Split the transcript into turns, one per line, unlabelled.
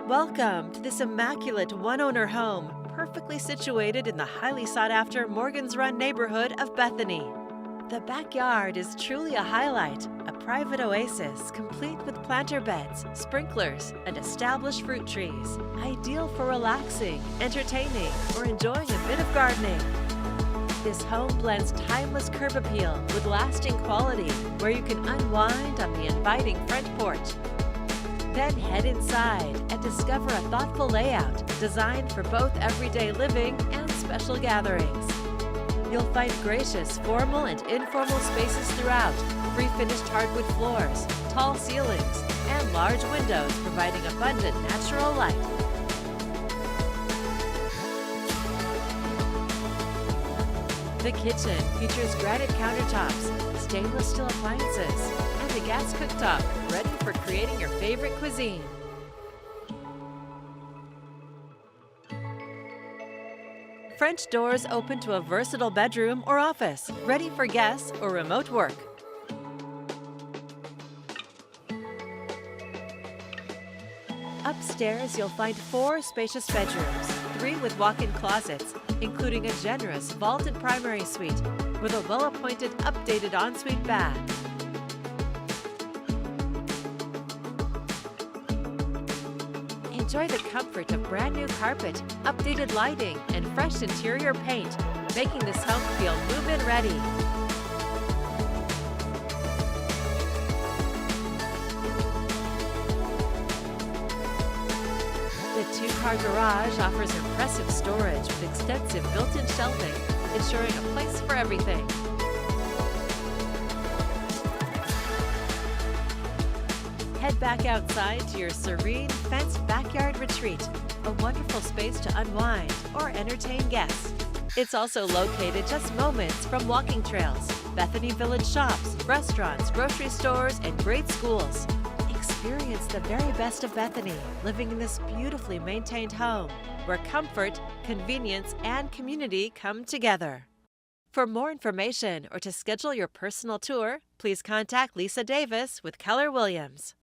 Welcome to this immaculate one-owner home, perfectly situated in the highly sought-after Morgan's Run neighborhood of Bethany. The backyard is truly a highlight, a private oasis complete with planter beds, sprinklers, and established fruit trees, ideal for relaxing, entertaining, or enjoying a bit of gardening. This home blends timeless curb appeal with lasting quality, where you can unwind on the inviting front porch. Then head inside and discover a thoughtful layout designed for both everyday living and special gatherings. You'll find gracious formal and informal spaces throughout, pre-finished hardwood floors, tall ceilings, and large windows providing abundant natural light. The kitchen features granite countertops, stainless steel appliances, and a gas cooktop ready for creating your favorite cuisine. French doors open to a versatile bedroom or office, ready for guests or remote work. Upstairs, you'll find 4 spacious bedrooms, 3 with walk-in closets, including a generous vaulted primary suite with a well-appointed updated ensuite bath. Enjoy the comfort of brand new carpet, updated lighting, and fresh interior paint, making this home feel move-in ready. The 2-car garage offers impressive storage with extensive built-in shelving, ensuring a place for everything. Head back outside to your serene, fenced backyard retreat, a wonderful space to unwind or entertain guests. It's also located just moments from walking trails, Bethany Village shops, restaurants, grocery stores, and great schools. Experience the very best of Bethany, living in this beautifully maintained home, where comfort, convenience, and community come together. For more information or to schedule your personal tour, please contact Lisa Davis with Keller Williams.